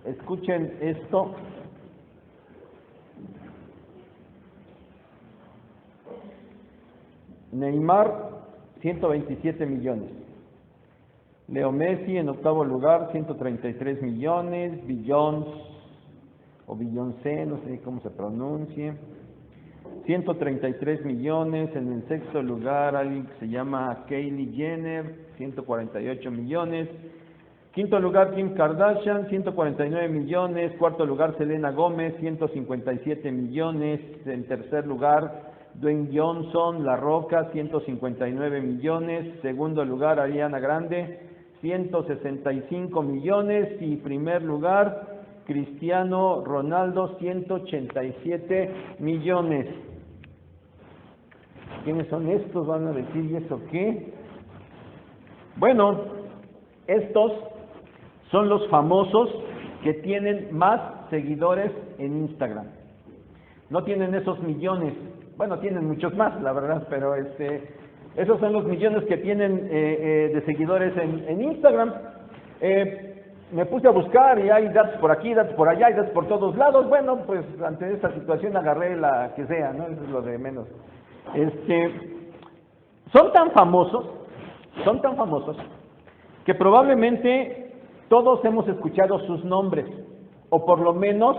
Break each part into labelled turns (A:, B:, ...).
A: escuchen esto. Neymar, 127 millones. Leo Messi en octavo lugar, 133 millones. Beyoncé, no sé cómo se pronuncie, 133 millones. En el sexto lugar, alguien que se llama Kylie Jenner, 148 millones. Quinto lugar, Kim Kardashian, 149 millones. Cuarto lugar, Selena Gómez, 157 millones. En tercer lugar, Dwayne Johnson, La Roca, 159 millones. Segundo lugar, Ariana Grande, 165 millones. Y primer lugar, Cristiano Ronaldo, 187 millones. ¿Quiénes son estos? Van a decir, ¿y eso qué? Bueno, estos son los famosos que tienen más seguidores en Instagram. No tienen esos millones. Bueno, tienen muchos más, la verdad, pero esos son los millones que tienen de seguidores en Instagram. Me puse a buscar y hay datos por aquí, datos por allá, hay datos por todos lados. Bueno, pues ante esta situación agarré la que sea, ¿no? Eso es lo de menos. Son tan famosos, que probablemente todos hemos escuchado sus nombres, o por lo menos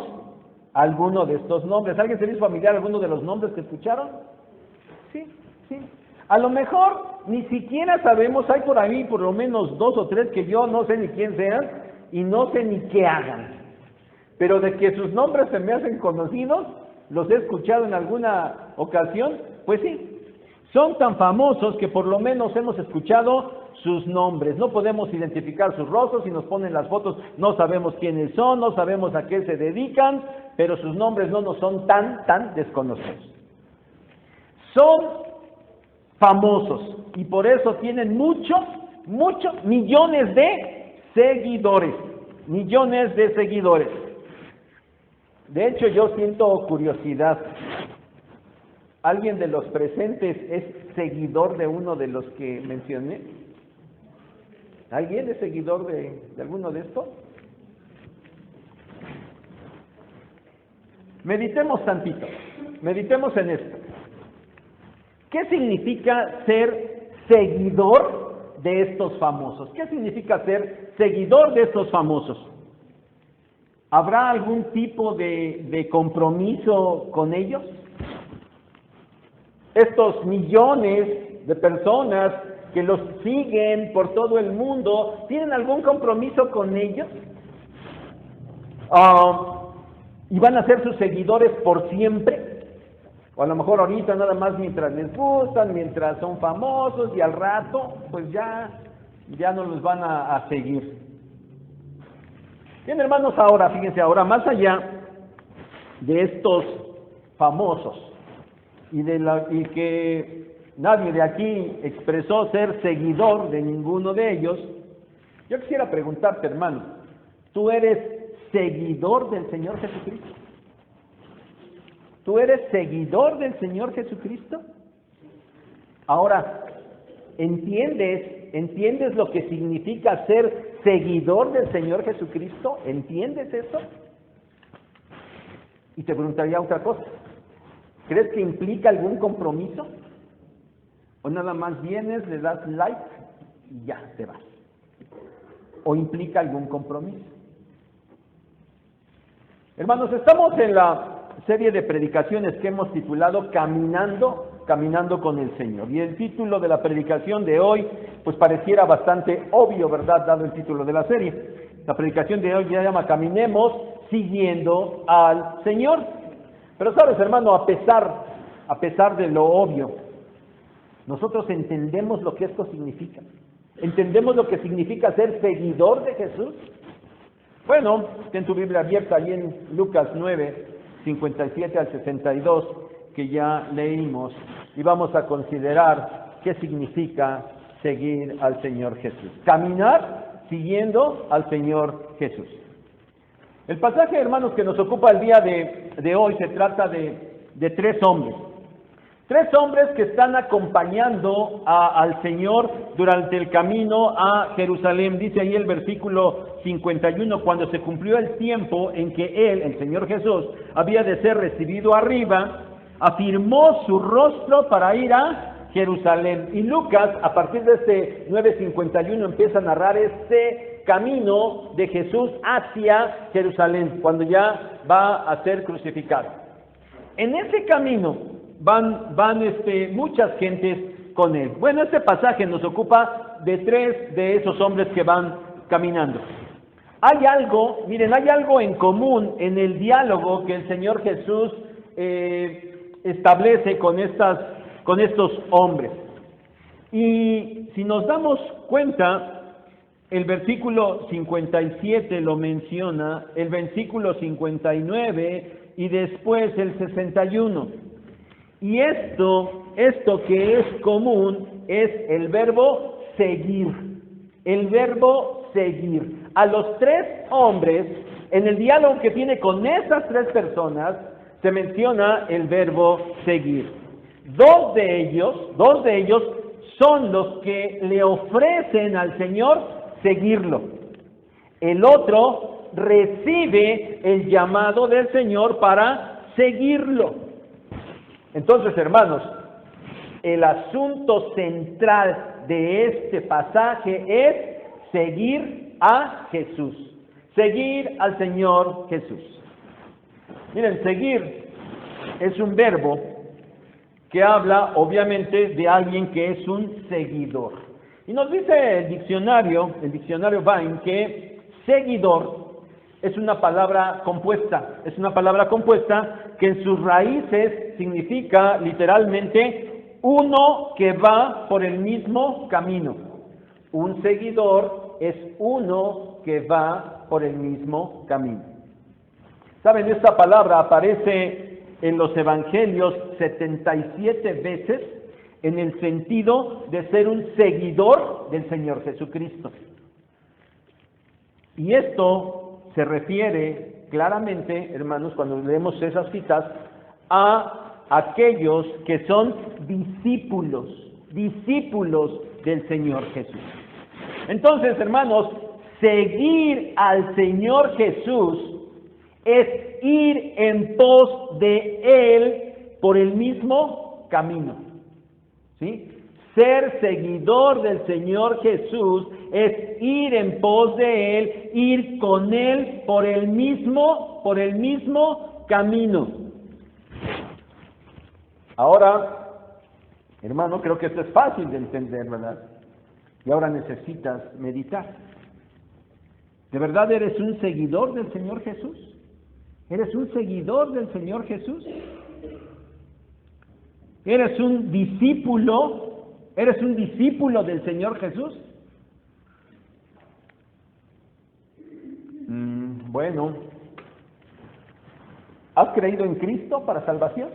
A: alguno de estos nombres. ¿Alguien se le hizo familiar alguno de los nombres que escucharon? Sí. A lo mejor ni siquiera sabemos, hay por ahí por lo menos 2 o 3 que yo no sé ni quién sean y no sé ni qué hagan. Pero de que sus nombres se me hacen conocidos, los he escuchado en alguna ocasión, pues sí. Son tan famosos que por lo menos hemos escuchado sus nombres. No podemos identificar sus rostros, si nos ponen las fotos no sabemos quiénes son, no sabemos a qué se dedican, pero sus nombres no nos son tan desconocidos. Son famosos y por eso tienen muchos millones de seguidores. De hecho, yo siento curiosidad. ¿Alguien de los presentes es seguidor de uno de los que mencioné? ¿Alguien es seguidor de alguno de estos? Meditemos tantito, meditemos en esto. ¿Qué significa ser seguidor de estos famosos? ¿Qué significa ser seguidor de estos famosos? ¿Habrá algún tipo de compromiso con ellos? Estos millones de personas que los siguen por todo el mundo, ¿tienen algún compromiso con ellos? ¿Y van a ser sus seguidores por siempre? O a lo mejor ahorita nada más mientras les gustan, mientras son famosos, y al rato pues ya no los van a seguir. Bien, hermanos, ahora, fíjense, ahora más allá de estos famosos, y que nadie de aquí expresó ser seguidor de ninguno de ellos, yo quisiera preguntarte, hermano, ¿tú eres seguidor del Señor Jesucristo? ¿Tú eres seguidor del Señor Jesucristo? Ahora, ¿entiendes lo que significa ser seguidor del Señor Jesucristo? ¿Entiendes eso? Y te preguntaría otra cosa. ¿Crees que implica algún compromiso? ¿O nada más vienes, le das like y ya te vas? ¿O implica algún compromiso? Hermanos, estamos en la serie de predicaciones que hemos titulado Caminando con el Señor. Y el título de la predicación de hoy, pues pareciera bastante obvio, ¿verdad? Dado el título de la serie. La predicación de hoy se llama Caminemos siguiendo al Señor. Pero sabes, hermano, a pesar de lo obvio, nosotros entendemos lo que esto significa. ¿Entendemos lo que significa ser seguidor de Jesús? Bueno, ten tu Biblia abierta ahí en Lucas 9, 57 al 62, que ya leímos, y vamos a considerar qué significa seguir al Señor Jesús. Caminar siguiendo al Señor Jesús. El pasaje, hermanos, que nos ocupa el día de hoy se trata de 3 hombres. 3 hombres que están acompañando al Señor durante el camino a Jerusalén. Dice ahí el versículo 51, cuando se cumplió el tiempo en que Él, el Señor Jesús, había de ser recibido arriba, afirmó su rostro para ir a Jerusalén. Y Lucas, a partir de este 9:51, empieza a narrar este camino de Jesús hacia Jerusalén, cuando ya va a ser crucificado. En ese camino van muchas gentes con él. Bueno, este pasaje nos ocupa de 3 de esos hombres que van caminando. Hay algo en común en el diálogo que el Señor Jesús establece con estos hombres. Y si nos damos cuenta, el versículo 57 lo menciona, el versículo 59 y después el 61. Y esto que es común es el verbo seguir. El verbo seguir. A los 3 hombres, en el diálogo que tiene con esas 3 personas, se menciona el verbo seguir. Dos de ellos son los que le ofrecen al Señor seguirlo. El otro recibe el llamado del Señor para seguirlo. Entonces, hermanos, el asunto central de este pasaje es seguir a Jesús, seguir al Señor Jesús. Miren, seguir es un verbo que habla, obviamente, de alguien que es un seguidor. Y nos dice el diccionario Vine, que seguidor es una palabra compuesta que en sus raíces significa literalmente uno que va por el mismo camino. Un seguidor es uno que va por el mismo camino. ¿Saben? Esta palabra aparece en los evangelios 77 veces en el sentido de ser un seguidor del Señor Jesucristo. Y esto se refiere claramente, hermanos, cuando leemos esas citas, a aquellos que son discípulos del Señor Jesús. Entonces, hermanos, seguir al Señor Jesús es ir en pos de Él por el mismo camino. ¿Sí? Ser seguidor del Señor Jesús es ir en pos de Él, ir con Él por el mismo camino. Ahora, hermano, creo que esto es fácil de entender, ¿verdad? Y ahora necesitas meditar. ¿De verdad eres un seguidor del Señor Jesús? ¿Eres un seguidor del Señor Jesús? ¿Eres un discípulo? ¿Eres un discípulo del Señor Jesús? Bueno, ¿has creído en Cristo para salvación?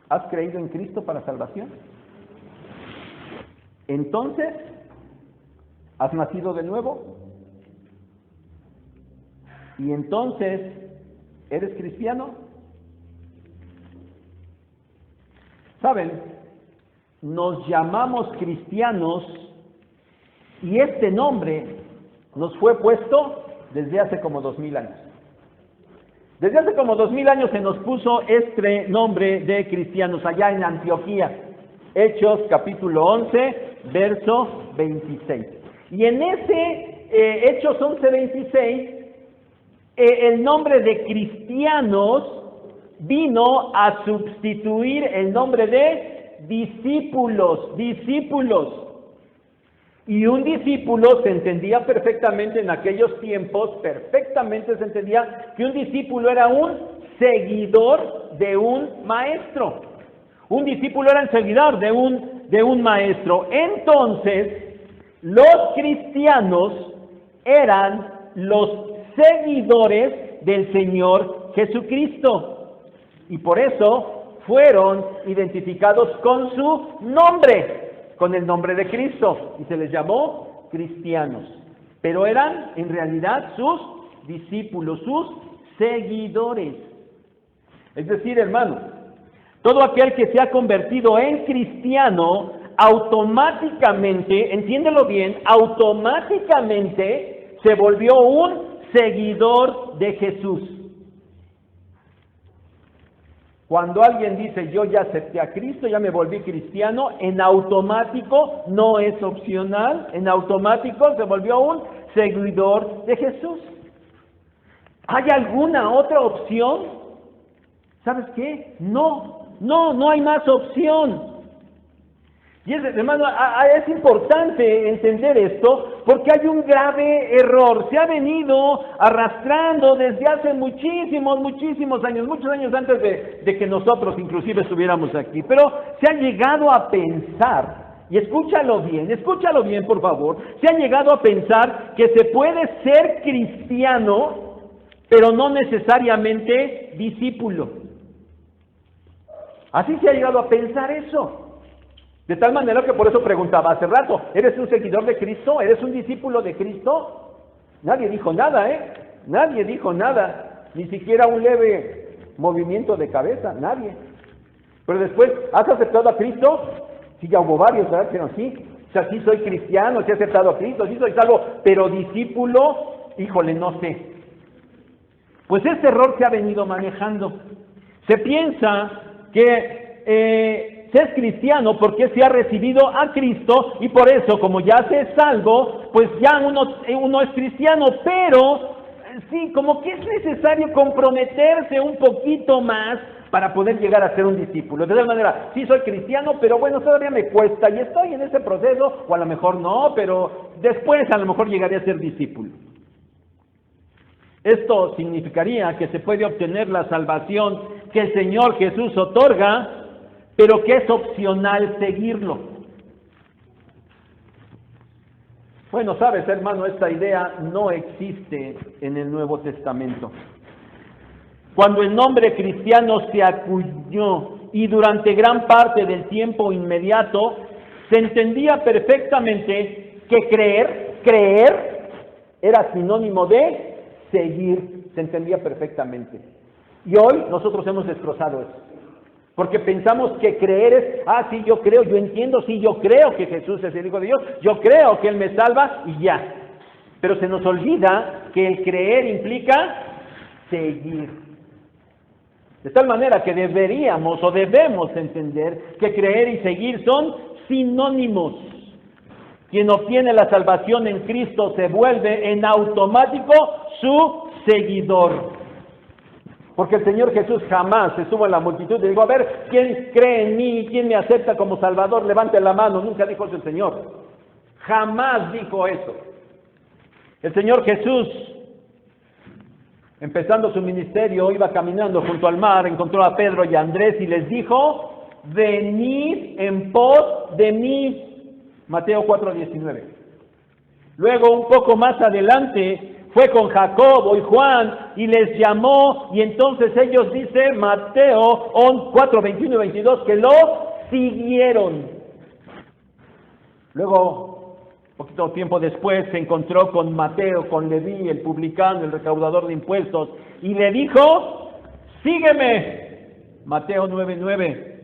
A: ¿Has creído en Cristo para salvación? Entonces, ¿has nacido de nuevo? Y entonces, ¿eres cristiano? ¿Saben? Nos llamamos cristianos y este nombre nos fue puesto desde hace como 2000 años. Desde hace como 2000 años se nos puso este nombre de cristianos allá en Antioquía. Hechos capítulo 11, verso 26. Y en ese Hechos 11, 26, el nombre de cristianos vino a sustituir el nombre de discípulos. Y un discípulo se entendía perfectamente en aquellos tiempos, perfectamente se entendía que un discípulo era un seguidor de un maestro. Un discípulo era el seguidor de un maestro. Entonces, los cristianos eran los seguidores del Señor Jesucristo. Y por eso fueron identificados con su nombre, con el nombre de Cristo, y se les llamó cristianos. Pero eran en realidad sus discípulos, sus seguidores. Es decir, hermanos, Todo aquel que se ha convertido en cristiano, automáticamente, entiéndelo bien, automáticamente se volvió un seguidor de Jesús. Cuando alguien dice, yo ya acepté a Cristo, ya me volví cristiano, en automático, no es opcional, en automático se volvió un seguidor de Jesús. ¿Hay alguna otra opción? ¿Sabes qué? No hay más opción. Y hermano, es importante entender esto porque hay un grave error. Se ha venido arrastrando desde hace muchísimos años, muchos años antes de que nosotros inclusive estuviéramos aquí. Pero se ha llegado a pensar, y escúchalo bien por favor, se ha llegado a pensar que se puede ser cristiano, pero no necesariamente discípulo. Así se ha llegado a pensar eso. De tal manera que por eso preguntaba hace rato, ¿eres un seguidor de Cristo? ¿Eres un discípulo de Cristo? Nadie dijo nada, Nadie dijo nada, ni siquiera un leve movimiento de cabeza, nadie. Pero después, ¿has aceptado a Cristo? Sí, ya hubo varios, ¿verdad? Pero sí, o sea, sí soy cristiano, sí he aceptado a Cristo, sí soy salvo, pero discípulo, híjole, no sé. Pues este error se ha venido manejando. Se piensa que se es cristiano porque se ha recibido a Cristo y por eso, como ya se es salvo, pues ya uno es cristiano, pero sí, como que es necesario comprometerse un poquito más para poder llegar a ser un discípulo. De tal manera, sí soy cristiano, pero bueno, todavía me cuesta y estoy en ese proceso, o a lo mejor no, pero después a lo mejor llegaré a ser discípulo. Esto significaría que se puede obtener la salvación que el Señor Jesús otorga, pero que es opcional seguirlo. Bueno, sabes, hermano, esta idea no existe en el Nuevo Testamento. Cuando el nombre cristiano se acuñó y durante gran parte del tiempo inmediato, se entendía perfectamente que creer era sinónimo de seguir, se entendía perfectamente. Y hoy nosotros hemos destrozado eso. Porque pensamos que creer es, sí, yo creo, yo entiendo, sí, yo creo que Jesús es el Hijo de Dios, yo creo que Él me salva y ya. Pero se nos olvida que el creer implica seguir. De tal manera que deberíamos o debemos entender que creer y seguir son sinónimos. Quien obtiene la salvación en Cristo se vuelve en automático su seguidor. Porque el Señor Jesús jamás se sube a la multitud y dijo, a ver, ¿quién cree en mí? ¿Quién me acepta como Salvador? Levante la mano. Nunca dijo eso el Señor. Jamás dijo eso. El Señor Jesús, empezando su ministerio, iba caminando junto al mar, encontró a Pedro y a Andrés y les dijo, venid en pos de mí. Mateo 4:19. Luego, un poco más adelante, fue con Jacobo y Juan y les llamó, y entonces ellos, dice Mateo 4:21 y 22, que lo siguieron. Luego, poquito tiempo después, se encontró con Mateo, con Leví, el publicano, el recaudador de impuestos, y le dijo, sígueme. Mateo 9:9.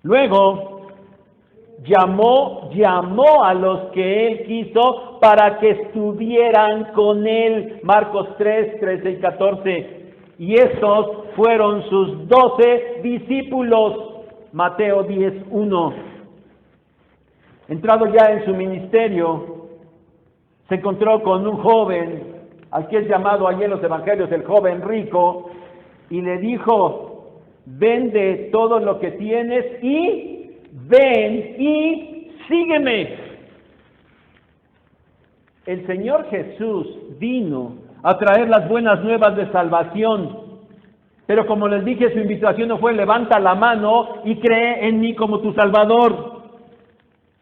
A: Luego, llamó a los que él quiso para que estuvieran con él. Marcos 3:13 y 14. Y estos fueron sus 12 discípulos. Mateo 10:1. Entrado ya en su ministerio, se encontró con un joven, al que es llamado allí en los evangelios el joven rico, y le dijo, vende todo lo que tienes y ven y sígueme. El Señor Jesús vino a traer las buenas nuevas de salvación, pero como les dije, su invitación no fue levanta la mano y cree en mí como tu Salvador.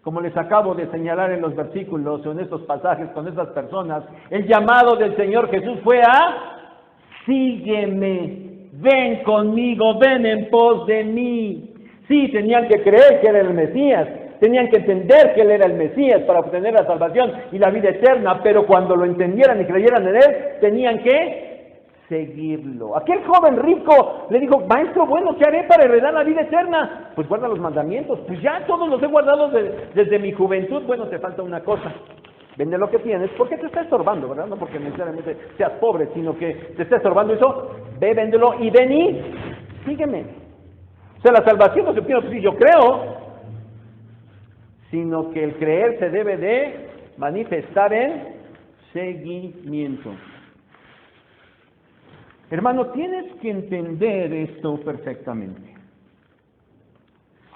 A: Como les acabo de señalar en los versículos o en estos pasajes con estas personas, el llamado del Señor Jesús fue a sígueme, ven conmigo, ven en pos de mí. Sí, tenían que creer que Él era el Mesías, tenían que entender que Él era el Mesías para obtener la salvación y la vida eterna, pero cuando lo entendieran y creyeran en Él, tenían que seguirlo. Aquel joven rico le dijo, maestro, bueno, ¿qué haré para heredar la vida eterna? Pues guarda los mandamientos. Pues ya todos los he guardado desde mi juventud. Bueno, te falta una cosa. Vende lo que tienes, porque te está estorbando, ¿verdad? No porque necesariamente seas pobre, sino que te está estorbando eso. Ve, véndelo y ven y sígueme. O sea, la salvación no se obtiene si yo creo, sino que el creer se debe de manifestar en seguimiento. Hermano, tienes que entender esto perfectamente.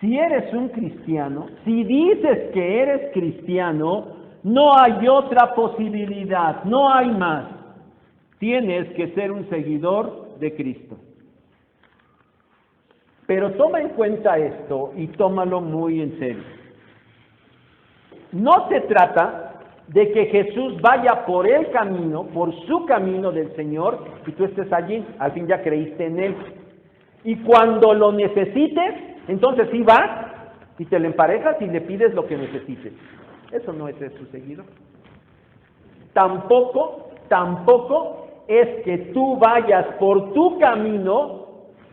A: Si eres un cristiano, si dices que eres cristiano, no hay otra posibilidad, no hay más. Tienes que ser un seguidor de Cristo. Pero toma en cuenta esto y tómalo muy en serio. No se trata de que Jesús vaya por el camino, por su camino del Señor, y tú estés allí, al fin ya creíste en Él. Y cuando lo necesites, entonces sí vas y te le emparejas y le pides lo que necesites. Eso no es ser su seguidor. Tampoco es que tú vayas por tu camino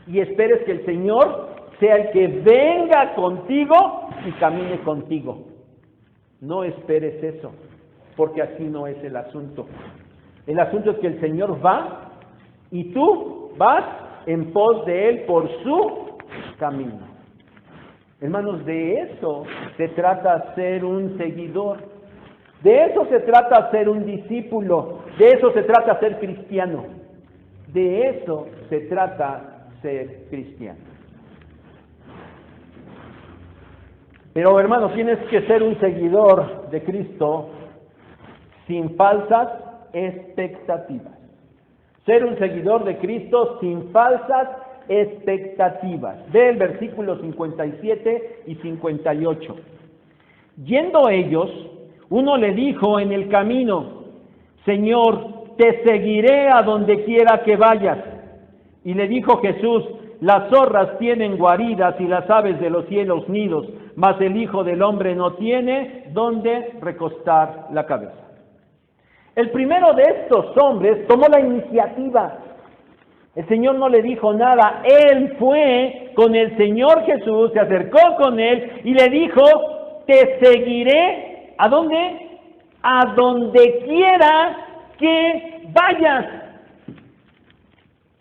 A: y esperes que el Señor sea el que venga contigo y camine contigo. No esperes eso, porque así no es el asunto. El asunto es que el Señor va y tú vas en pos de Él por su camino. Hermanos, de eso se trata ser un seguidor. De eso se trata ser un discípulo. De eso se trata ser cristiano. De eso se trata ser cristiano. Pero hermanos, tienes que ser un seguidor de Cristo sin falsas expectativas. Ser un seguidor de Cristo sin falsas expectativas. Ve el versículo 57 y 58. Yendo ellos, uno le dijo en el camino, Señor, te seguiré a donde quiera que vayas. Y le dijo Jesús, las zorras tienen guaridas y las aves de los cielos nidos, mas el Hijo del Hombre no tiene donde recostar la cabeza. El primero de estos hombres tomó la iniciativa. El Señor no le dijo nada. Él fue con el Señor Jesús, se acercó con Él y le dijo, te seguiré. ¿A dónde? A donde quiera que vayas.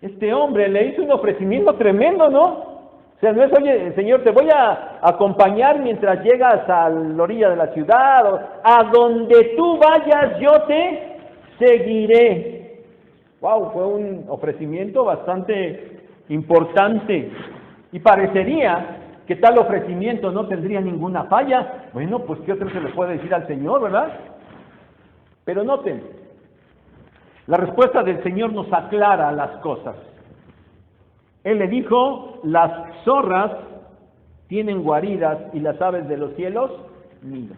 A: Este hombre le hizo un ofrecimiento tremendo, ¿no? O sea, no es, oye, Señor, te voy a acompañar mientras llegas a la orilla de la ciudad, o a donde tú vayas yo te seguiré. Wow, fue un ofrecimiento bastante importante. Y parecería que tal ofrecimiento no tendría ninguna falla. Bueno, pues ¿qué otro se le puede decir al Señor, verdad? Pero noten, la respuesta del Señor nos aclara las cosas. Él le dijo, las zorras tienen guaridas y las aves de los cielos nidos.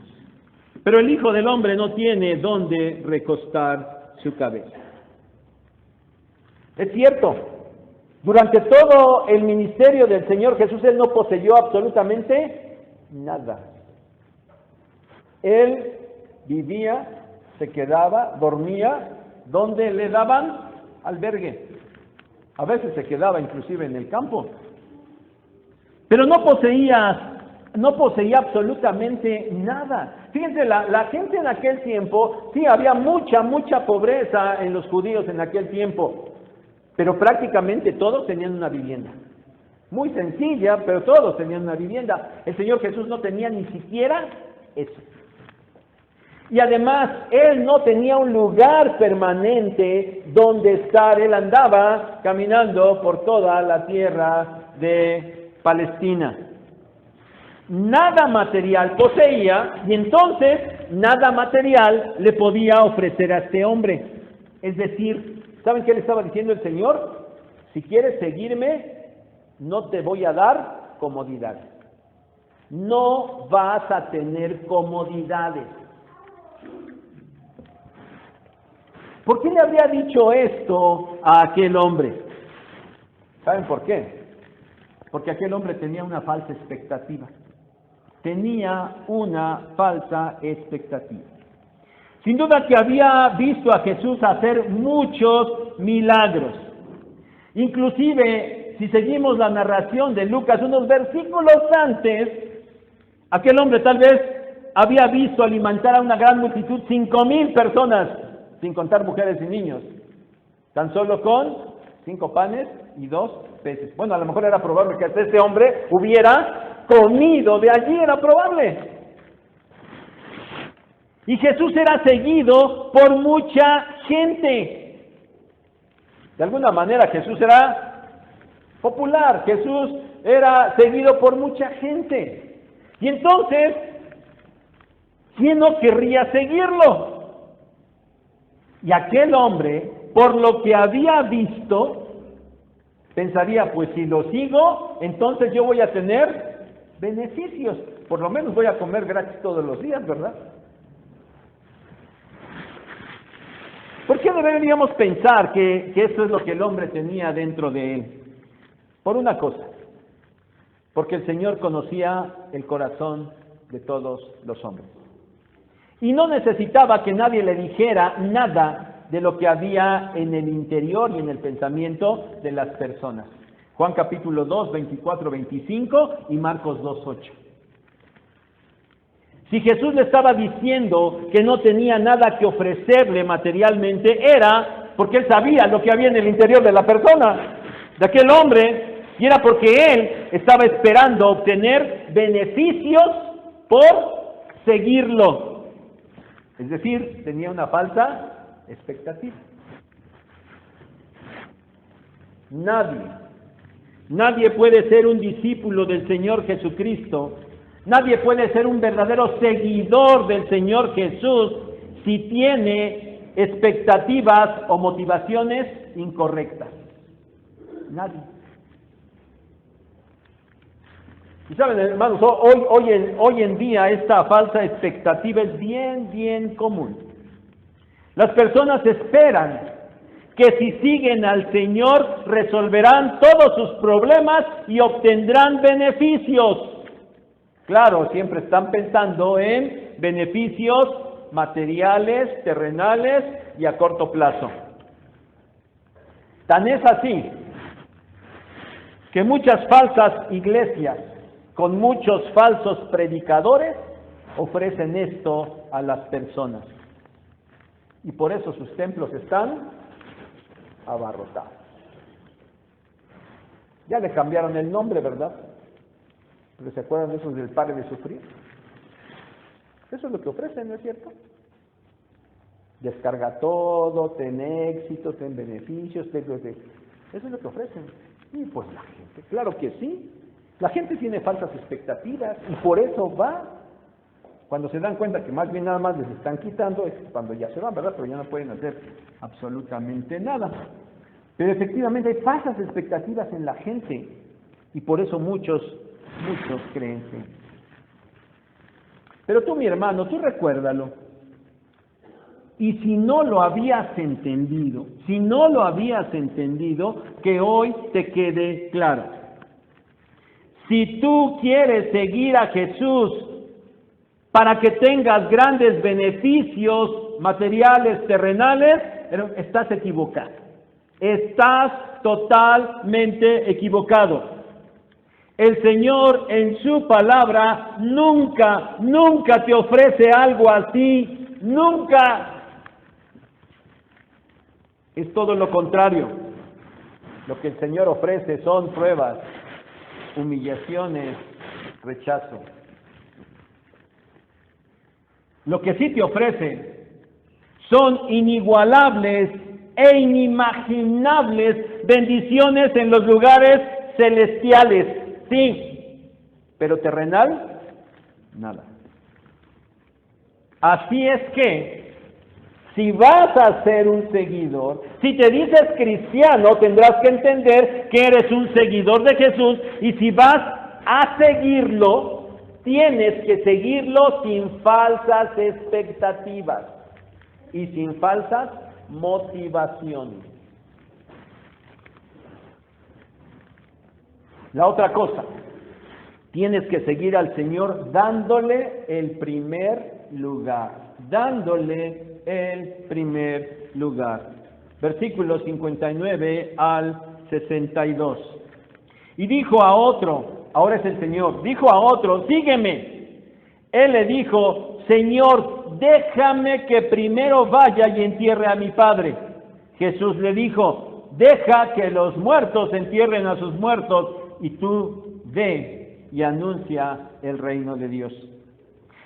A: Pero el Hijo del Hombre no tiene dónde recostar su cabeza. Es cierto, durante todo el ministerio del Señor Jesús, Él no poseyó absolutamente nada. Él vivía, se quedaba, dormía, donde le daban albergue. A veces se quedaba inclusive en el campo. Pero no poseía absolutamente nada. Fíjense, la gente en aquel tiempo, sí, había mucha pobreza en los judíos en aquel tiempo. Pero prácticamente todos tenían una vivienda. Muy sencilla, pero todos tenían una vivienda. El Señor Jesús no tenía ni siquiera eso. Y además, Él no tenía un lugar permanente donde estar. Él andaba caminando por toda la tierra de Palestina. Nada material poseía, y entonces nada material le podía ofrecer a este hombre. Es decir, ¿saben qué le estaba diciendo el Señor? Si quieres seguirme, no te voy a dar comodidades. No vas a tener comodidades. ¿Por qué le habría dicho esto a aquel hombre? ¿Saben por qué? Porque aquel hombre tenía una falsa expectativa. Tenía una falsa expectativa. Sin duda que había visto a Jesús hacer muchos milagros. Inclusive, si seguimos la narración de Lucas, unos versículos antes, aquel hombre tal vez había visto alimentar a una gran multitud, 5,000 personas, sin contar mujeres y niños, tan solo con 5 panes y 2 peces. Bueno, a lo mejor era probable que hasta este hombre hubiera comido de allí, era probable. Y Jesús era seguido por mucha gente. De alguna manera Jesús era popular, Jesús era seguido por mucha gente. Y entonces, ¿quién no querría seguirlo? Y aquel hombre, por lo que había visto, pensaría, pues si lo sigo, entonces yo voy a tener beneficios. Por lo menos voy a comer gratis todos los días, ¿verdad? ¿Por qué deberíamos pensar que eso es lo que el hombre tenía dentro de él? Por una cosa, porque el Señor conocía el corazón de todos los hombres. Y no necesitaba que nadie le dijera nada de lo que había en el interior y en el pensamiento de las personas. Juan capítulo 2, 24, 25 y Marcos 2, 8. Si Jesús le estaba diciendo que no tenía nada que ofrecerle materialmente, era porque él sabía lo que había en el interior de la persona, de aquel hombre, y era porque él estaba esperando obtener beneficios por seguirlo. Es decir, tenía una falsa expectativa. Nadie puede ser un discípulo del Señor Jesucristo. Nadie puede ser un verdadero seguidor del Señor Jesús si tiene expectativas o motivaciones incorrectas. Nadie. Y saben, hermanos, hoy en día esta falsa expectativa es bien común. Las personas esperan que si siguen al Señor resolverán todos sus problemas y obtendrán beneficios. Claro, siempre están pensando en beneficios materiales, terrenales y a corto plazo. Tan es así que muchas falsas iglesias con muchos falsos predicadores ofrecen esto a las personas. Y por eso sus templos están abarrotados. Ya le cambiaron el nombre, ¿verdad? ¿Pero se acuerdan de esos del Pare de Sufrir? Eso es lo que ofrecen, ¿no es cierto? Descarga todo, ten éxito, ten beneficios, eso es lo que ofrecen. Y pues la gente, claro que sí. La gente tiene falsas expectativas y por eso va. Cuando se dan cuenta que más bien nada más les están quitando, es cuando ya se van, ¿verdad? Pero ya no pueden hacer absolutamente nada. Pero efectivamente hay falsas expectativas en la gente y por eso muchos creen. Pero tú, mi hermano, tú recuérdalo. Y si no lo habías entendido, que hoy te quede claro. Si tú quieres seguir a Jesús para que tengas grandes beneficios materiales, terrenales, estás equivocado. Estás totalmente equivocado. El Señor en su palabra nunca te ofrece algo así, nunca. Es todo lo contrario. Lo que el Señor ofrece son pruebas, humillaciones, rechazo. Lo que sí te ofrece son inigualables e inimaginables bendiciones en los lugares celestiales. Sí, pero terrenal, nada. Así es que, si vas a ser un seguidor, si te dices cristiano, tendrás que entender que eres un seguidor de Jesús, y si vas a seguirlo, tienes que seguirlo sin falsas expectativas y sin falsas motivaciones. La otra cosa, tienes que seguir al Señor dándole el primer lugar. Dándole el primer lugar. Versículos 59 al 62. Y dijo a otro, ahora es el Señor, dijo a otro, sígueme. Él le dijo, Señor, déjame que primero vaya y entierre a mi padre. Jesús le dijo, deja que los muertos entierren a sus muertos y tú ve y anuncia el reino de Dios.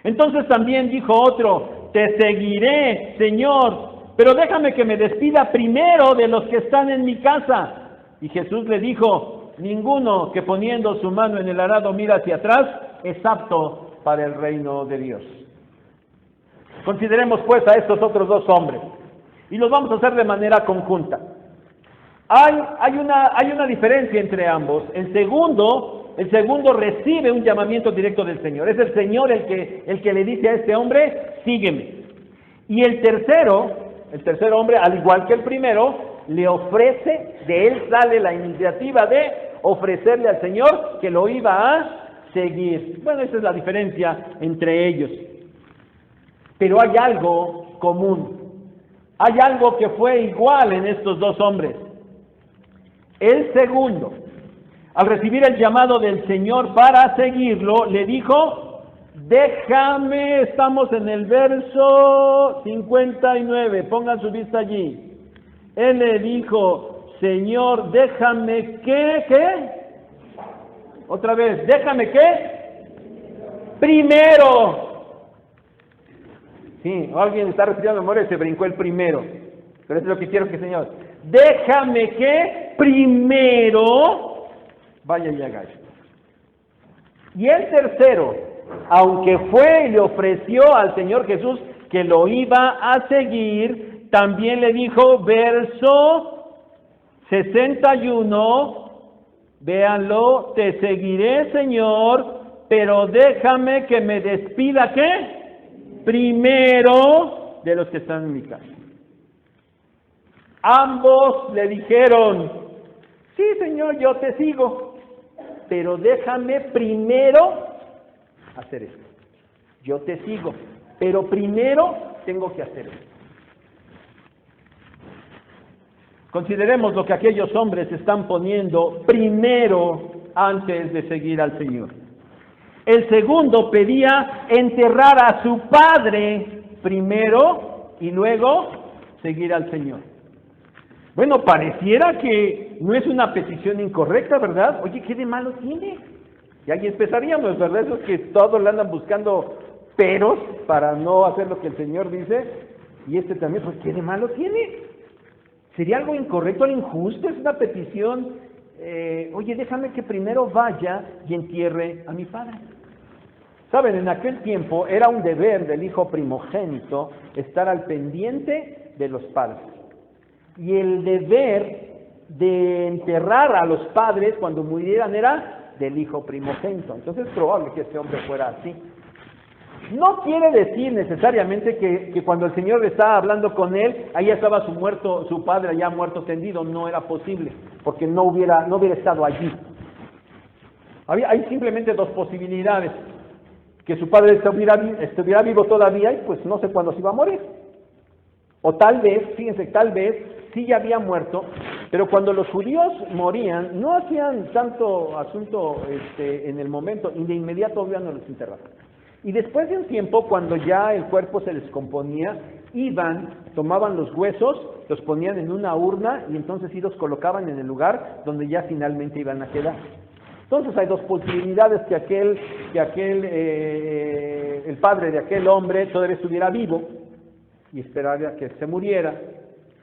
A: Entonces también dijo otro, te seguiré, Señor, pero déjame que me despida primero de los que están en mi casa. Y Jesús le dijo, ninguno que poniendo su mano en el arado mira hacia atrás es apto para el reino de Dios. Consideremos pues a estos otros dos hombres y los vamos a hacer de manera conjunta. Hay una diferencia entre ambos. El segundo recibe un llamamiento directo del Señor. Es el Señor el que le dice a este hombre, sígueme. Y el tercero hombre, al igual que el primero, le ofrece, de él sale la iniciativa de ofrecerle al Señor que lo iba a seguir. Bueno, esa es la diferencia entre ellos. Pero hay algo común. Hay algo que fue igual en estos dos hombres. El segundo, al recibir el llamado del Señor para seguirlo, le dijo, déjame, estamos en el verso 59, pongan su vista allí. Él le dijo, Señor, déjame ¿qué? Otra vez, déjame ¿qué? Primero. Sí, alguien está respirando memoria y se brincó el primero. Pero eso es lo que quiero que el Señor. Déjame que primero vaya y haga esto. Y el tercero, aunque fue y le ofreció al Señor Jesús que lo iba a seguir, también le dijo, verso 61, véanlo, te seguiré, Señor, pero déjame que me despida, ¿qué? Primero de los que están en mi casa. Ambos le dijeron, sí, Señor, yo te sigo, pero déjame primero hacer esto. Yo te sigo, pero primero tengo que hacer esto. Consideremos lo que aquellos hombres están poniendo primero antes de seguir al Señor. El segundo pedía enterrar a su padre primero y luego seguir al Señor. Bueno, pareciera que no es una petición incorrecta, ¿verdad? Oye, ¿qué de malo tiene? Y ahí empezaríamos, ¿verdad? Eso es que todos le andan buscando peros para no hacer lo que el Señor dice. Y este también, pues, ¿qué de malo tiene? ¿Sería algo incorrecto, algo injusto? Es una petición, oye, déjame que primero vaya y entierre a mi padre. Saben, en aquel tiempo era un deber del hijo primogénito estar al pendiente de los padres. Y el deber de enterrar a los padres cuando murieran era del hijo primogénito. Entonces es probable que este hombre fuera así. No quiere decir necesariamente que cuando el Señor estaba hablando con él, ahí estaba su padre ya muerto tendido. No era posible, porque no hubiera estado allí. Hay simplemente dos posibilidades. Que su padre estuviera vivo todavía y pues no sé cuándo se iba a morir. O tal vez, fíjense, tal vez sí ya había muerto, pero cuando los judíos morían, no hacían tanto asunto en el momento, y de inmediato ya no los enterraban. Y después de un tiempo, cuando ya el cuerpo se descomponía, tomaban los huesos, los ponían en una urna y entonces sí los colocaban en el lugar donde ya finalmente iban a quedar. Entonces hay dos posibilidades, que el padre de aquel hombre todavía estuviera vivo y esperaría a que se muriera,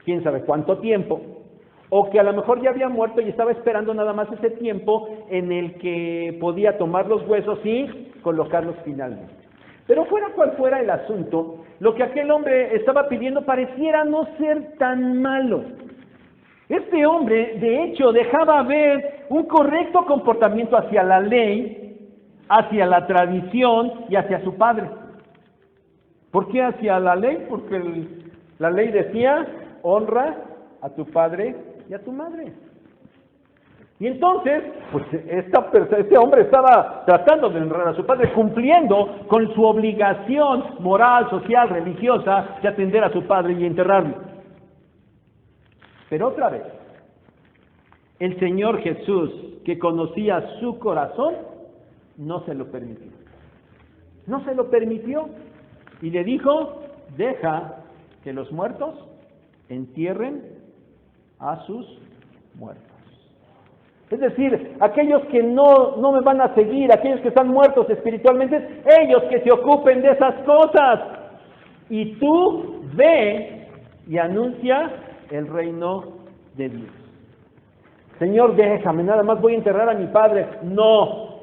A: quién sabe cuánto tiempo, o que a lo mejor ya había muerto y estaba esperando nada más ese tiempo en el que podía tomar los huesos y colocarlos finalmente. Pero fuera cual fuera el asunto, lo que aquel hombre estaba pidiendo pareciera no ser tan malo. Este hombre, de hecho, dejaba ver un correcto comportamiento hacia la ley, hacia la tradición y hacia su padre. ¿Por qué hacia la ley? Porque la ley decía, honra a tu padre y a tu madre. Y entonces, pues este hombre estaba tratando de honrar a su padre, cumpliendo con su obligación moral, social, religiosa, de atender a su padre y enterrarlo. Pero otra vez, El Señor Jesús, que conocía su corazón, no se lo permitió. No se lo permitió. Y le dijo, deja que los muertos entierren a sus muertos. Es decir, aquellos que no me van a seguir, aquellos que están muertos espiritualmente, ellos que se ocupen de esas cosas. Y tú ve y anuncia el reino de Dios. Señor, déjame, nada más voy a enterrar a mi padre. No.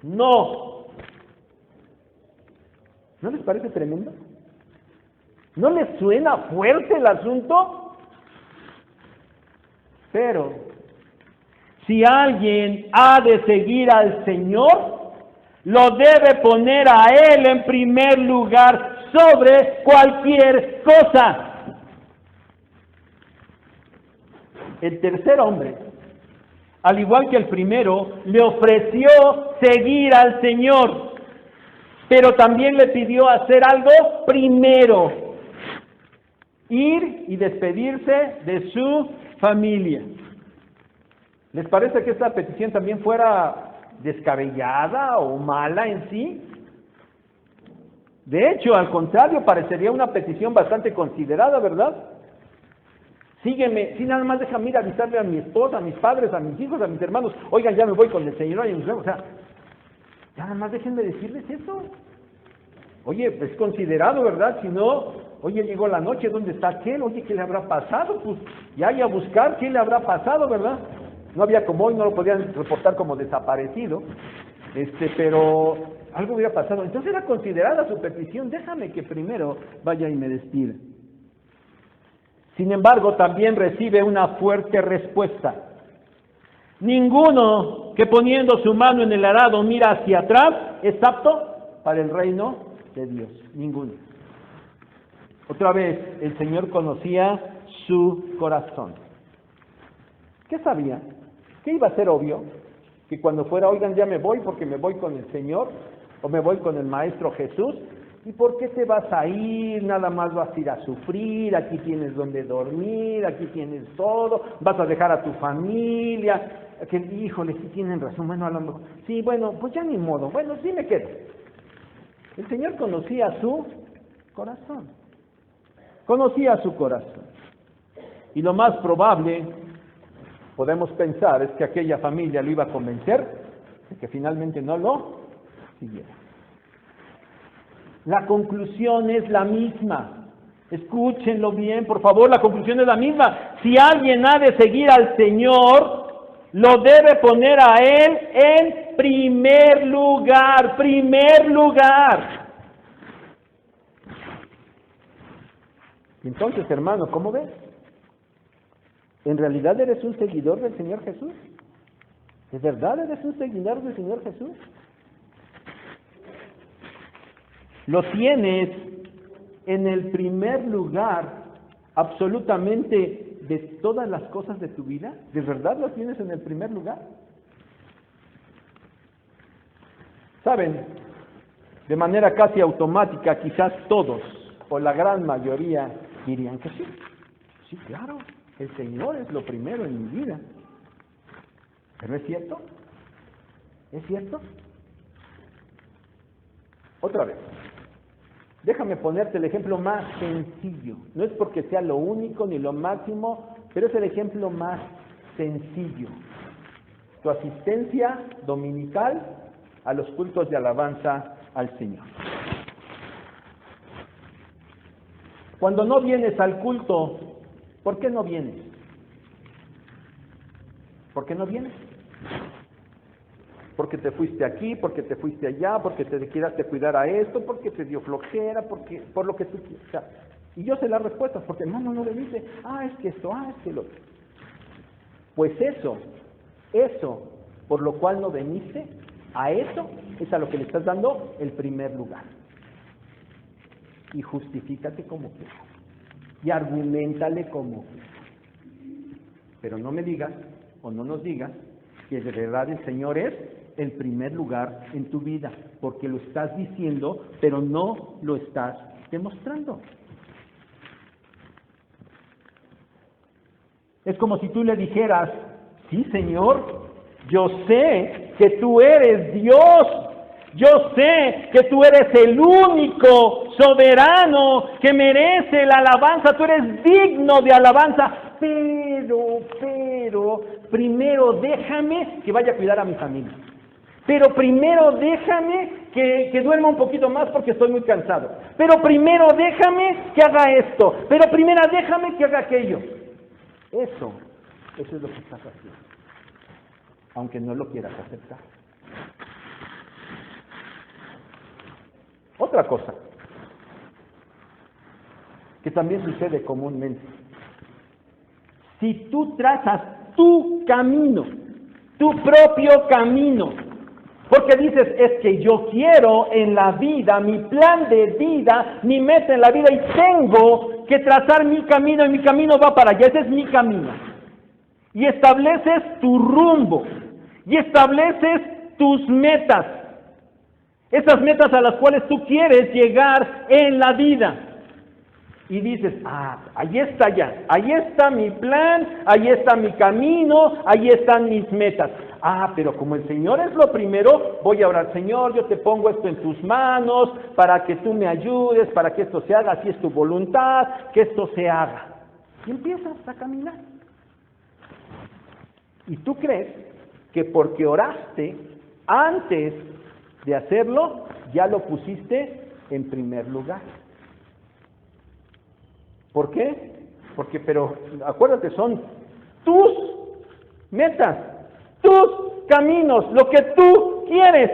A: ¿No les parece tremendo? ¿No les suena fuerte el asunto? Pero si alguien ha de seguir al Señor, lo debe poner a Él en primer lugar sobre cualquier cosa. El tercer hombre, al igual que el primero, le ofreció seguir al Señor, pero también le pidió hacer algo primero: ir y despedirse de su familia. ¿Les parece que esta petición también fuera descabellada o mala en sí? De hecho, al contrario, parecería una petición bastante considerada, ¿verdad? Sígueme, sí, nada más déjame ir a avisarle a mi esposa, a mis padres, a mis hijos, a mis hermanos, oigan, ya me voy con el Señor, o sea, ya nada más déjenme decirles eso. Oye, pues considerado, ¿verdad? Si no, oye, llegó la noche, ¿dónde está aquel? Oye, ¿qué le habrá pasado? Pues ya hay a buscar qué le habrá pasado, ¿verdad? No había como hoy, no lo podían reportar como desaparecido, pero algo hubiera pasado. Entonces era considerada su petición, déjame que primero vaya y me despida. Sin embargo, también recibe una fuerte respuesta. Ninguno que poniendo su mano en el arado mira hacia atrás es apto para el reino de Dios. Ninguno. Otra vez, el Señor conocía su corazón. ¿Qué sabía? ¿Qué iba a ser obvio? Que cuando fuera, oigan, ya me voy porque me voy con el Señor, o me voy con el Maestro Jesús. ¿Y por qué te vas a ir? Nada más vas a ir a sufrir, aquí tienes donde dormir, aquí tienes todo, vas a dejar a tu familia. Que, híjole, sí tienen razón, bueno, a lo mejor, sí, bueno, pues ya ni modo, bueno, sí me quedo. El Señor conocía su corazón, conocía su corazón. Y lo más probable, podemos pensar, es que aquella familia lo iba a convencer de que finalmente no lo siguiera. La conclusión es la misma. Escúchenlo bien, por favor, la conclusión es la misma. Si alguien ha de seguir al Señor, lo debe poner a Él en primer lugar, primer lugar. Entonces, hermano, ¿cómo ves? ¿En realidad eres un seguidor del Señor Jesús? ¿De verdad eres un seguidor del Señor Jesús? Lo tienes en el primer lugar absolutamente de todas las cosas de tu vida. ¿De verdad lo tienes en el primer lugar? Saben, de manera casi automática, quizás todos o la gran mayoría dirían que sí. Sí, claro, el Señor es lo primero en mi vida. ¿Pero es cierto? ¿Es cierto? Otra vez. Déjame ponerte el ejemplo más sencillo. No es porque sea lo único ni lo máximo, pero es el ejemplo más sencillo. Tu asistencia dominical a los cultos de alabanza al Señor. Cuando no vienes al culto, ¿por qué no vienes? ¿Por qué no vienes? Porque te fuiste aquí, porque te fuiste allá, porque te quieras cuidar a esto, porque te dio flojera, por lo que tú quieras. O sea, y yo sé las respuestas, porque hermano no le dice, es que esto, es que lo otro. Pues eso, por lo cual no veniste, a eso es a lo que le estás dando el primer lugar. Y justifícate como quieras. Y argumentale como quieras. Pero no me digas, o no nos digas, que de verdad el Señor es el primer lugar en tu vida, porque lo estás diciendo, pero no lo estás demostrando. Es como si tú le dijeras, sí, Señor, yo sé que tú eres Dios, yo sé que tú eres el único soberano que merece la alabanza, tú eres digno de alabanza, pero, primero déjame que vaya a cuidar a mi familia. Pero primero déjame que duerma un poquito más porque estoy muy cansado. Pero primero déjame que haga esto. Pero primero déjame que haga aquello. Eso es lo que estás haciendo. Aunque no lo quieras aceptar. Otra cosa que también sucede comúnmente. Si tú trazas tu camino, tu propio camino, porque dices, es que yo quiero en la vida, mi plan de vida, mi meta en la vida, y tengo que trazar mi camino, y mi camino va para allá, ese es mi camino. Y estableces tu rumbo, y estableces tus metas, esas metas a las cuales tú quieres llegar en la vida. Y dices, ahí está ya, ahí está mi plan, ahí está mi camino, ahí están mis metas. Pero como el Señor es lo primero, voy a orar, Señor, yo te pongo esto en tus manos para que tú me ayudes, para que esto se haga, si es tu voluntad, que esto se haga. Y empiezas a caminar. Y tú crees que porque oraste antes de hacerlo, ya lo pusiste en primer lugar. ¿Por qué? Pero acuérdate, son tus metas, tus caminos, lo que tú quieres.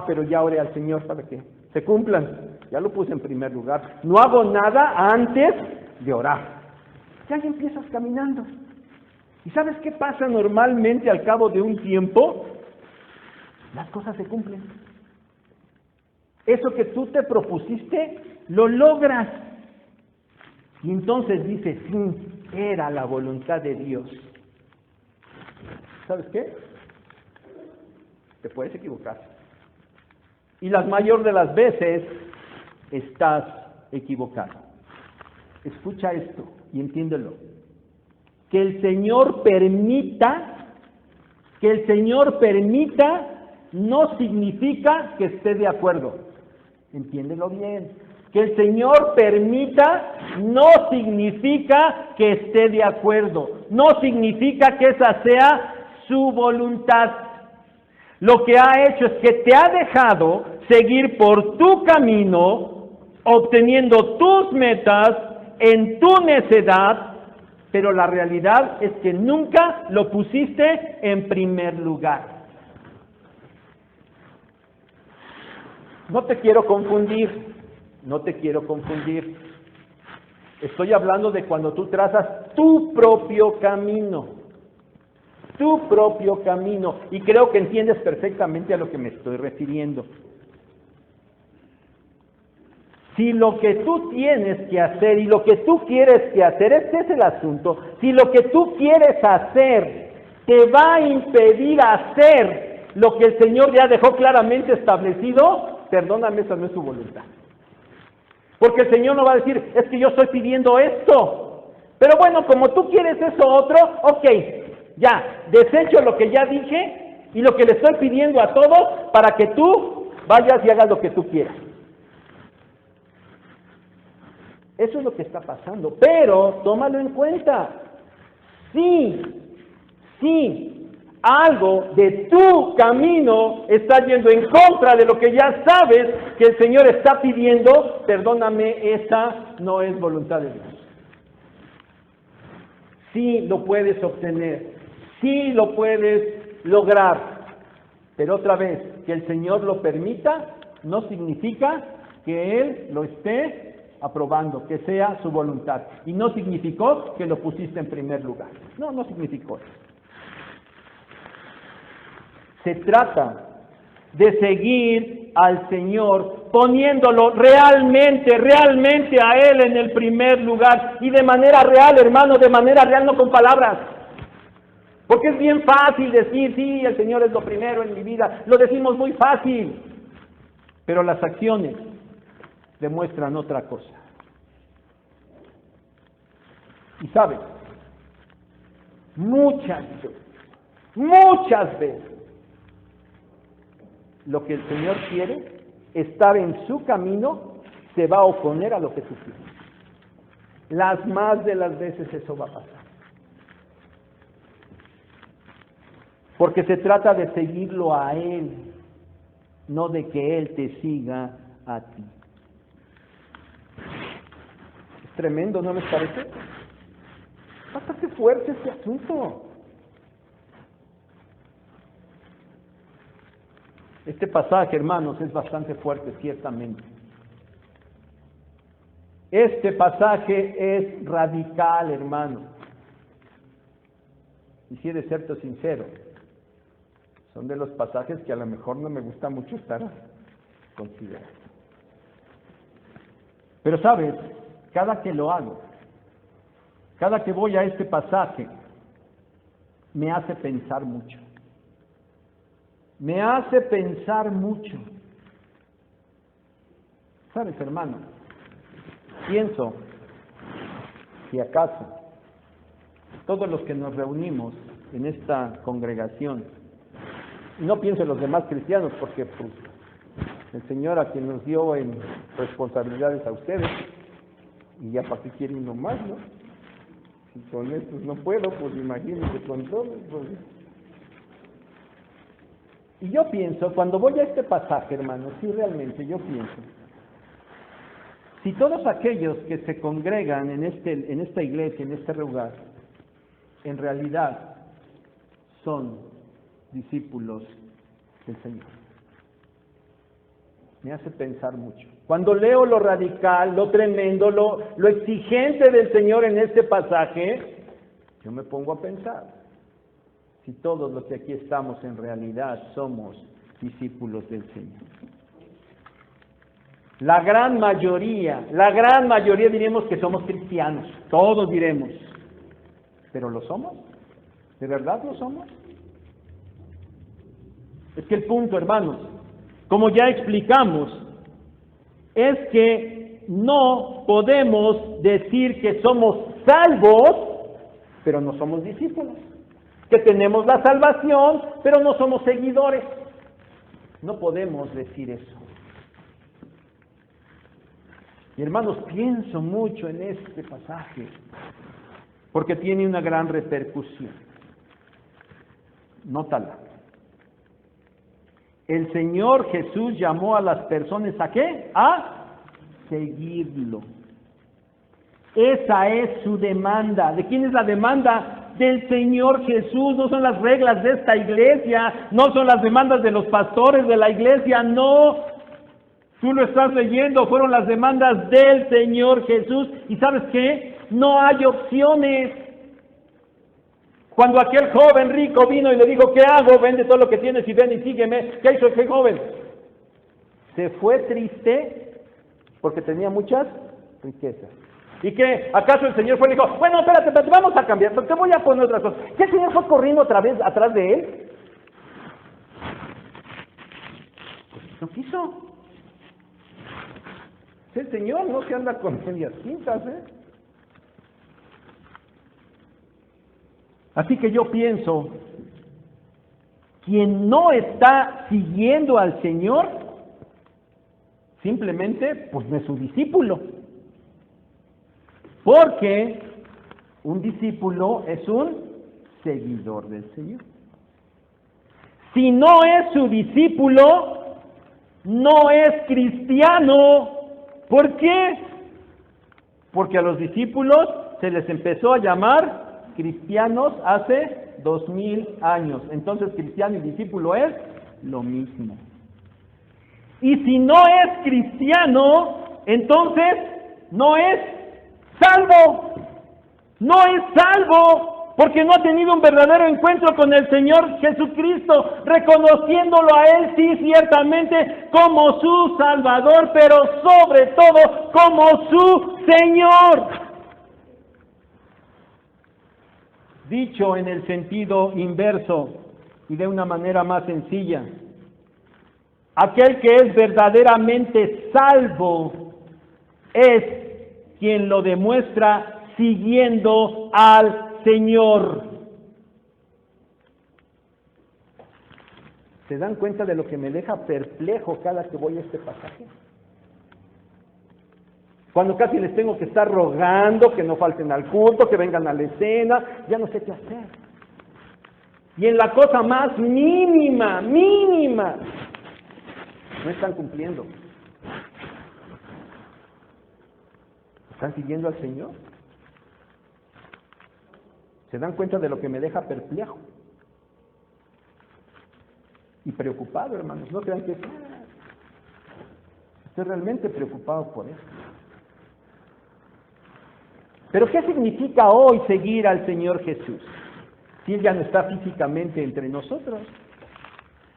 A: Pero ya oré al Señor para que se cumplan. Ya lo puse en primer lugar. No hago nada antes de orar. Ya empiezas caminando. ¿Y sabes qué pasa normalmente al cabo de un tiempo? Las cosas se cumplen. Eso que tú te propusiste, lo logras. Y entonces dices, sí, era la voluntad de Dios. ¿Sabes qué? Te puedes equivocar. Y la mayor de las veces estás equivocado. Escucha esto y entiéndelo. Que el Señor permita no significa que esté de acuerdo. Entiéndelo bien. Que el Señor permita no significa que esté de acuerdo. No significa que esa sea su voluntad. Lo que ha hecho es que te ha dejado seguir por tu camino, obteniendo tus metas en tu necedad, pero la realidad es que nunca lo pusiste en primer lugar. No te quiero confundir. Estoy hablando de cuando tú trazas tu propio camino. Y creo que entiendes perfectamente a lo que me estoy refiriendo. Si lo que tú tienes que hacer y lo que tú quieres que hacer, este es el asunto, si lo que tú quieres hacer te va a impedir hacer lo que el Señor ya dejó claramente establecido, perdóname, esa no es su voluntad. Porque el Señor no va a decir, es que yo estoy pidiendo esto. Pero bueno, como tú quieres eso otro, ok, ya, desecho lo que ya dije y lo que le estoy pidiendo a todos para que tú vayas y hagas lo que tú quieras. Eso es lo que está pasando. Pero, tómalo en cuenta. Sí, algo de tu camino está yendo en contra de lo que ya sabes que el Señor está pidiendo, perdóname, esa no es voluntad de Dios. Sí lo puedes obtener, sí lo puedes lograr, pero otra vez, que el Señor lo permita no significa que Él lo esté aprobando, que sea su voluntad. Y no significó que lo pusiste en primer lugar. No significó eso. Se trata de seguir al Señor poniéndolo realmente a Él en el primer lugar y de manera real, hermano, de manera real, no con palabras. Porque es bien fácil decir, sí, el Señor es lo primero en mi vida, lo decimos muy fácil, pero las acciones demuestran otra cosa. Y sabes, muchas veces. Lo que el Señor quiere, estar en su camino, se va a oponer a lo que tú quieres. Las más de las veces eso va a pasar. Porque se trata de seguirlo a Él, no de que Él te siga a ti. Es tremendo, ¿no les parece? Bastante fuerte este asunto. Este pasaje, hermanos, es bastante fuerte, ciertamente. Este pasaje es radical, hermano. Y si he de serte sincero, son de los pasajes que a lo mejor no me gusta mucho estar considerando. Pero sabes, cada que lo hago, cada que voy a este pasaje, me hace pensar mucho. Me hace pensar mucho. ¿Sabes, hermano? Pienso, si acaso, todos los que nos reunimos en esta congregación, y no pienso en los demás cristianos, porque pues, el Señor a quien nos dio en responsabilidades a ustedes, y ya para qué quiere uno más, ¿no? Si con estos no puedo, pues imagínense con todos. Pues. Y yo pienso, cuando voy a este pasaje, hermano, sí realmente yo pienso, si todos aquellos que se congregan en esta iglesia, en este lugar, en realidad son discípulos del Señor. Me hace pensar mucho. Cuando leo lo radical, lo tremendo, lo exigente del Señor en este pasaje, yo me pongo a pensar, si todos los que aquí estamos en realidad somos discípulos del Señor. La gran mayoría diremos que somos cristianos, todos diremos, ¿pero lo somos? ¿De verdad lo somos? Es que el punto, hermanos, como ya explicamos, es que no podemos decir que somos salvos, pero no somos discípulos. Que tenemos la salvación, pero no somos seguidores. No podemos decir eso. Y hermanos, pienso mucho en este pasaje, porque tiene una gran repercusión. Nótala. El Señor Jesús llamó a las personas ¿a qué? A seguirlo. Esa es su demanda. ¿De quién es la demanda? Del Señor Jesús. No son las reglas de esta iglesia, no son las demandas de los pastores de la iglesia, no. Tú lo estás leyendo, fueron las demandas del Señor Jesús. ¿Y sabes qué? No hay opciones. Cuando aquel joven rico vino y le dijo, ¿qué hago? Vende todo lo que tienes y ven y sígueme. ¿Qué hizo ese joven? Se fue triste porque tenía muchas riquezas. ¿Y qué? ¿Acaso el Señor fue y dijo, bueno, espérate, vamos a cambiar, te voy a poner otra cosa? ¿Qué el Señor fue corriendo otra vez atrás de él? Pues no quiso. El Señor no se anda con medias tintas, ¿eh? Así que yo pienso, quien no está siguiendo al Señor, simplemente, pues no es su discípulo. Porque un discípulo es un seguidor del Señor. Si no es su discípulo, no es cristiano. ¿Por qué? Porque a los discípulos se les empezó a llamar cristianos hace 2000 años. Entonces, cristiano y discípulo es lo mismo. Y si no es cristiano, entonces no es salvo. No es salvo porque no ha tenido un verdadero encuentro con el Señor Jesucristo, reconociéndolo a Él, sí, ciertamente, como su Salvador, pero sobre todo como su Señor. Dicho en el sentido inverso y de una manera más sencilla, aquel que es verdaderamente salvo es quien lo demuestra siguiendo al Señor. ¿Se dan cuenta de lo que me deja perplejo cada que voy a este pasaje? Cuando casi les tengo que estar rogando que no falten al culto, que vengan a la escena, ya no sé qué hacer. Y en la cosa más mínima, no están cumpliendo. ¿Están siguiendo al Señor? ¿Se dan cuenta de lo que me deja perplejo? Y preocupado, hermanos. No crean que estoy realmente preocupado por esto. Pero ¿qué significa hoy seguir al Señor Jesús? Si Él ya no está físicamente entre nosotros.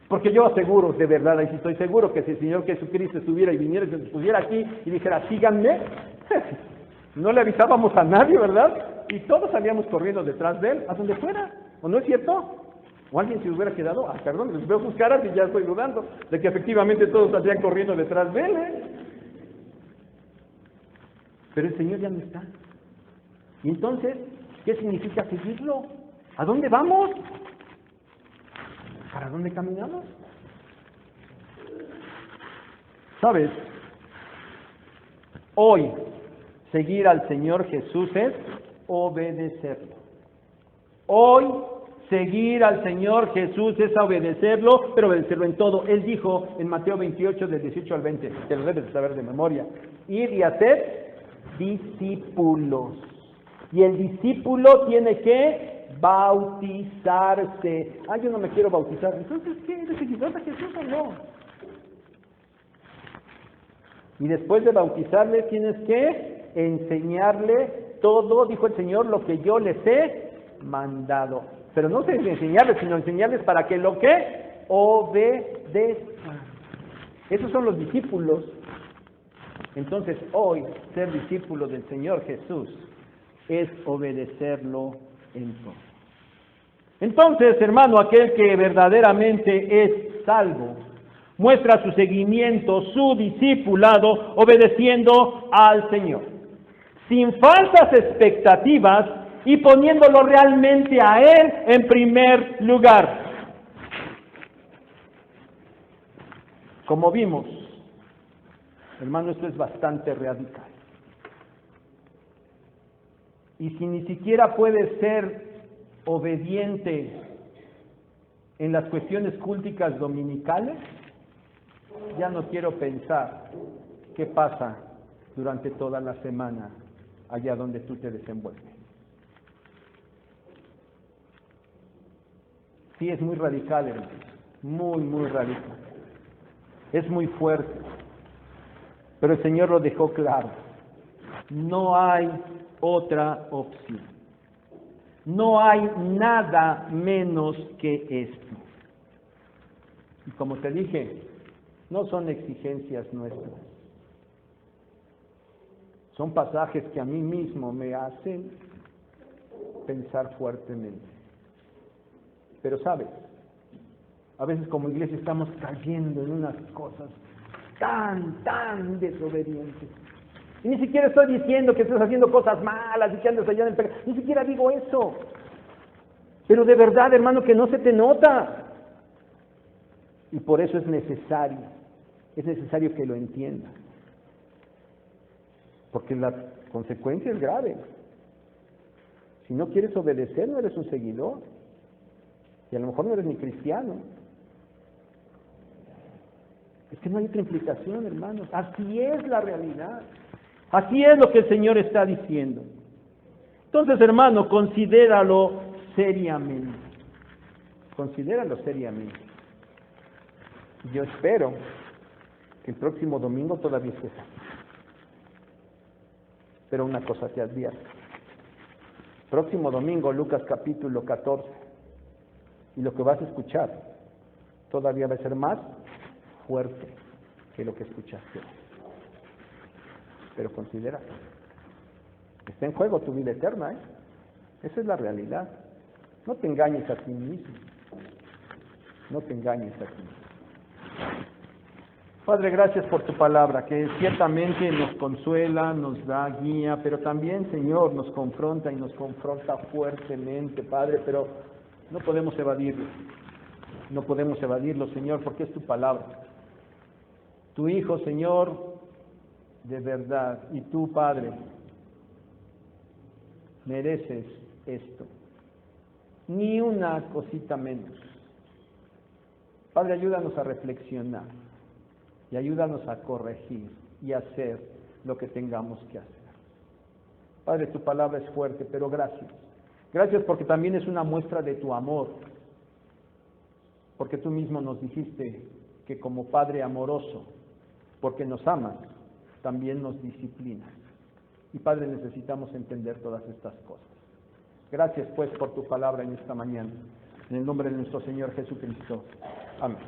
A: Porque yo aseguro, de verdad, y si estoy seguro que si el Señor Jesucristo estuviera y viniera y se pusiera aquí y dijera, síganme, no le avisábamos a nadie, ¿verdad? Y todos salíamos corriendo detrás de Él, a donde fuera. ¿O no es cierto? ¿O alguien se hubiera quedado? Perdón, les veo sus caras y ya estoy dudando de que efectivamente todos saldrían corriendo detrás de Él, Pero el Señor ya no está. Y entonces, ¿qué significa seguirlo? ¿A dónde vamos? ¿Para dónde caminamos? ¿Sabes? Hoy, seguir al Señor Jesús es obedecerlo. Hoy, seguir al Señor Jesús es obedecerlo, pero obedecerlo en todo. Él dijo en Mateo 28, del 18 al 20, te lo debes saber de memoria, ir y hacer discípulos. Y el discípulo tiene que bautizarse. Yo no me quiero bautizar. Entonces, ¿qué? ¿Eres seguidor de Jesús o no? Y después de bautizarle tienes que enseñarle todo, dijo el Señor, lo que yo les he mandado. Pero no sé enseñarles, sino enseñarles para que lo que obedezcan. Esos son los discípulos. Entonces, hoy, ser discípulo del Señor Jesús es obedecerlo en todo. Entonces, hermano, aquel que verdaderamente es salvo, muestra su seguimiento, su discipulado, obedeciendo al Señor, sin falsas expectativas y poniéndolo realmente a Él en primer lugar. Como vimos, hermano, esto es bastante radical. Y si ni siquiera puedes ser obediente en las cuestiones culticas dominicales, ya no quiero pensar qué pasa durante toda la semana allá donde tú te desenvuelves. Sí, es muy radical, hermano, muy radical. Es muy fuerte. Pero el Señor lo dejó claro. No hay otra opción. No hay nada menos que esto. Y como te dije, no son exigencias nuestras. Son pasajes que a mí mismo me hacen pensar fuertemente. Pero sabes, a veces como iglesia estamos cayendo en unas cosas tan desobedientes. Y ni siquiera estoy diciendo que estés haciendo cosas malas y que andes allá en el pecado. Ni siquiera digo eso. Pero de verdad, hermano, que no se te nota. Y por eso es necesario que lo entiendas. Porque la consecuencia es grave. Si no quieres obedecer, no eres un seguidor. Y a lo mejor no eres ni cristiano. Es que no hay otra implicación, hermanos. Así es la realidad. Así es lo que el Señor está diciendo. Entonces, hermano, considéralo seriamente. Considéralo seriamente. Yo espero que el próximo domingo todavía estés aquí. Pero una cosa te advierto. Próximo domingo, Lucas capítulo 14. Y lo que vas a escuchar todavía va a ser más fuerte que lo que escuchaste. Pero considera, está en juego tu vida eterna, Esa es la realidad. No te engañes a ti mismo. No te engañes a ti mismo. Padre, gracias por tu palabra, que ciertamente nos consuela, nos da guía, pero también, Señor, nos confronta y nos confronta fuertemente, Padre, pero no podemos evadirlo. No podemos evadirlo, Señor, porque es tu palabra. Tu Hijo, Señor, de verdad, y tú, Padre, mereces esto. Ni una cosita menos. Padre, ayúdanos a reflexionar y ayúdanos a corregir y hacer lo que tengamos que hacer. Padre, tu palabra es fuerte, pero gracias. Gracias porque también es una muestra de tu amor, porque tú mismo nos dijiste que como Padre amoroso, porque nos amas, también nos disciplinas. Y Padre, necesitamos entender todas estas cosas. Gracias pues por tu palabra en esta mañana. En el nombre de nuestro Señor Jesucristo. Amén.